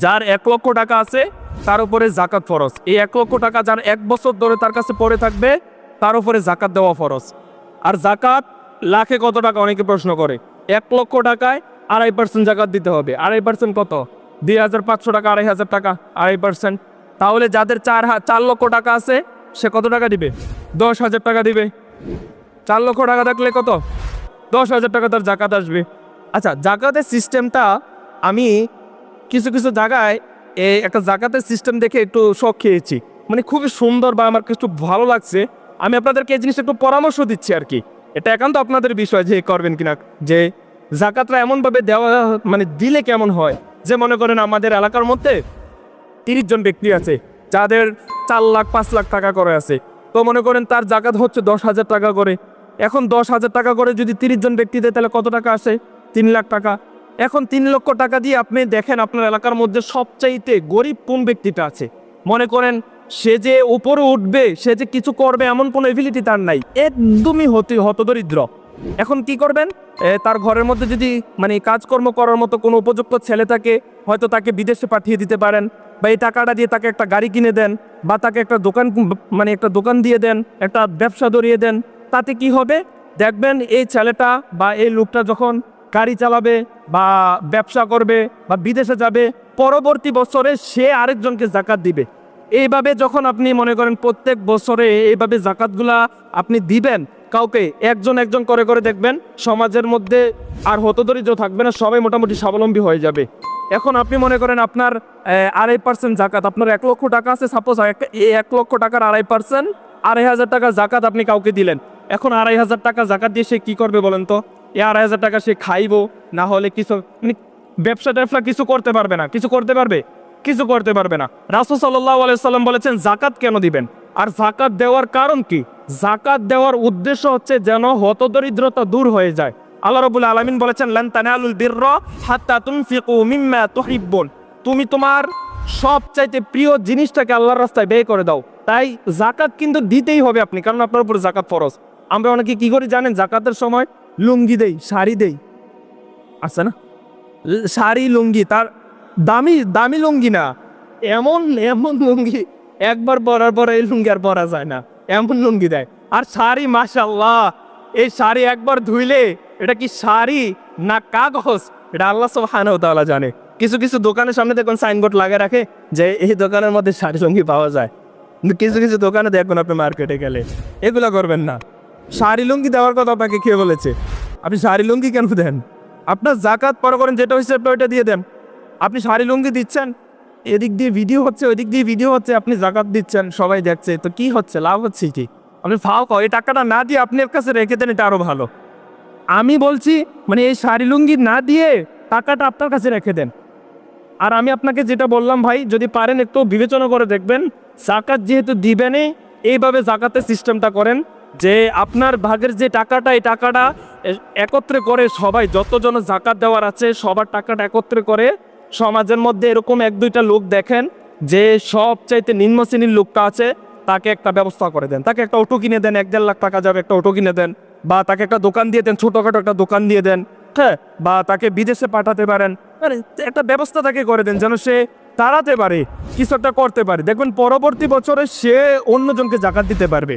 যার 1 লক্ষ টাকা আছে তার উপরে জাকাত ফরজ। এই 1 লক্ষ টাকা যার 1 বছর ধরে তার কাছে পড়ে থাকবে তার উপরে জাকাত দেওয়া ফরজ। আর জাকাত লাখে কত টাকা অনেকে প্রশ্ন করে। 1 লক্ষ টাকায় 2.5% জাকাত দিতে হবে। 2.5% কত? 2,500 টাকা, 2,500 টাকা, 2.5%। তাহলে যাদের 4 লক্ষ টাকা আছে সে কত টাকা দিবে? 10,000 টাকা দিবে। 4 লক্ষ টাকা থাকলে কত? 10,000 টাকা তার জাকাত আসবে। আচ্ছা, জাকাতের সিস্টেমটা আমি কিছু কিছু জায়গায় একটা জাকাতের সিস্টেম দেখে একটু শখ খেয়েছি, মানে খুবই সুন্দর বা আমার একটু ভালো লাগছে। আমি আপনাদেরকে এই জিনিসটা একটু পরামর্শ দিচ্ছি আর কি। এটা একান্ত আপনাদের বিষয় যে করবেন কিনা, যে জাকাতটা এমনভাবে দেওয়া মানে দিলে কেমন হয়। যে মনে করেন আমাদের এলাকার মধ্যে 30 জন ব্যক্তি আছে যাদের 4 লাখ 5 লাখ টাকা করে আছে, তো মনে করেন তার জাকাত হচ্ছে 10,000 টাকা করে। এখন 10,000 টাকা করে যদি 30 জন ব্যক্তি দেয় তাহলে কত টাকা আসে? 3 লাখ টাকা। এখন 3 লক্ষ টাকা দিয়ে আপনি দেখেন আপনার এলাকার মধ্যে সবচাইতে গরিব কোন ব্যক্তিটা আছে। মনে করেন সে যে উপরে উঠবে, সে যে কিছু করবে এমন কোনো এবিলিটি তার নাই, একদমই হতদরিদ্র। এখন কি করবেন? তার ঘরের মধ্যে যদি মানে কাজকর্ম করার মতো কোনো উপযুক্ত ছেলে থাকে, হয়তো তাকে বিদেশে পাঠিয়ে দিতে পারেন, বা এই টাকাটা দিয়ে তাকে একটা গাড়ি কিনে দেন, বা তাকে একটা দোকান মানে একটা দোকান দিয়ে দেন, একটা ব্যবসা ধরিয়ে দেন। তাতে কি হবে? দেখবেন এই ছেলেটা বা এই লোকটা যখন গাড়ি চালাবে বা ব্যবসা করবে বা বিদেশে যাবে, পরবর্তী বছরে সে আরেকজনকে জাকাত দিবে। এইভাবে যখন আপনি মনে করেন প্রত্যেক বছরে এইভাবে জাকাতগুলা আপনি দিবেন কাউকে, একজন একজন করে করে, দেখবেন সমাজের মধ্যে আর হতদরিদ্র থাকবে না, সবাই মোটামুটি স্বাবলম্বী হয়ে যাবে। এখন আপনি মনে করেন আপনার 2.5% জাকাত, আপনার 1 লক্ষ টাকা আছে, সাপোজ 1 লক্ষ টাকার 2.5% 2,500 টাকা জাকাত আপনি কাউকে দিলেন। এখন 2,500 টাকা জাকাত দিয়ে সে কী করবে বলেন তো? এই 2,500 টাকা সে খাইবো, না হলে কিছু মানে ব্যবসা ট্যাবসা কিছু করতে পারবে না। কিছু করতে পারবে? কিছু করতে পারবে না। রাসূল সাল্লাল্লাহু আলাইহি ওয়াসাল্লাম বলেছেন জাকাত কেন দিবেন, আর জাকাত দেওয়ার কারণ কি? জাকাত দেওয়ার উদ্দেশ্য হচ্ছে যেন হতদরিদ্রতা দূর হয়ে যায়। আল্লাহ রাব্বুল আলামিন বলেছেন লান তানালুল বিররা হাত্তা তুনফিকু মিম্মা তুহিব্বুন। তুমি তোমার সবচাইতে প্রিয় জিনিসটাকে আল্লাহর রাস্তায় ব্যয় করে দাও। তাই জাকাত কিন্তু দিতেই হবে আপনি, কারণ আপনার উপর জাকাত ফরজ। আমরা অনেকে কি করি জানেন? জাকাতের সময় লুঙ্গি দেই, শাড়ি দেই, আছে না শাড়ি লুঙ্গি, তার দামি দামি লুঙ্গি না, এমন এমন লুঙ্গি একবার পরার পরে এই লুঙ্গি আর পরা যায় না, এমন লুঙ্গি দেয়। আর শাড়ি মাশাআল্লাহ, এই শাড়ি একবার ধুইলে এটা কি শাড়ি না কাগজ, এটা আল্লাহ সুবহানাহু ওয়া তাআলা জানে। কিছু কিছু দোকানের সামনে দেখুন সাইনবোর্ড লাগিয়ে রাখে যে এই দোকানের মধ্যে শাড়ি লুঙ্গি পাওয়া যায়, কিন্তু কিছু কিছু দোকানে দেখুন আপনি মার্কেটে গেলে এগুলো করবেন না। শাড়ি লুঙ্গি দেওয়ার কথা আপনাকে কে বলেছে? আপনি শাড়ি লুঙ্গি কেন দেন? আপনার জাকাত পরে করেন, যেটা হচ্ছে আপনি ওইটা দিয়ে দেন। আপনি শাড়ি লুঙ্গি দিচ্ছেন, এদিক দিয়ে ভিডিও হচ্ছে, ওইদিক দিয়ে ভিডিও হচ্ছে, আপনি জাকাত দিচ্ছেন, সবাই দেখছে, তো কি হচ্ছে? লাভ হচ্ছে কি? আপনি ফাও এই টাকাটা না দিয়ে আপনি এর কাছে রেখে দেন, এটা আরও ভালো। আমি বলছি মানে এই শাড়ি লুঙ্গি না দিয়ে টাকাটা আপনার কাছে রেখে দেন। আর আমি আপনাকে যেটা বললাম ভাই, যদি পারেন একটু বিবেচনা করে দেখবেন, জাকাত যেহেতু দিবেনই, এইভাবে জাকাতের সিস্টেমটা করেন যে আপনার ভাগের যে টাকাটা, এই টাকাটা একত্রে করে সবাই, যতজন জাকাত দেওয়ার আছে সবার টাকাটা একত্রে করে সমাজের মধ্যে এরকম 1-2টা লোক দেখেন যে সবচাইতে নিম্ন শ্রেণীর লোকটা আছে, তাকে একটা ব্যবস্থা করে দেন। তাকে একটা অটো কিনে দেন, 1-1.5 লাখ টাকা যাবে, একটা অটো কিনে দেন। বা তাকে একটা দোকান দিয়ে দেন, ছোটোখাটো একটা দোকান দিয়ে দেন, হ্যাঁ। বা তাকে বিদেশে পাঠাতে পারেন, মানে একটা ব্যবস্থা তাকে করে দেন যেন সে দাঁড়াতে পারে, কিছু একটা করতে পারে। দেখবেন পরবর্তী বছরে সে অন্যজনকে জাকাত দিতে পারবে।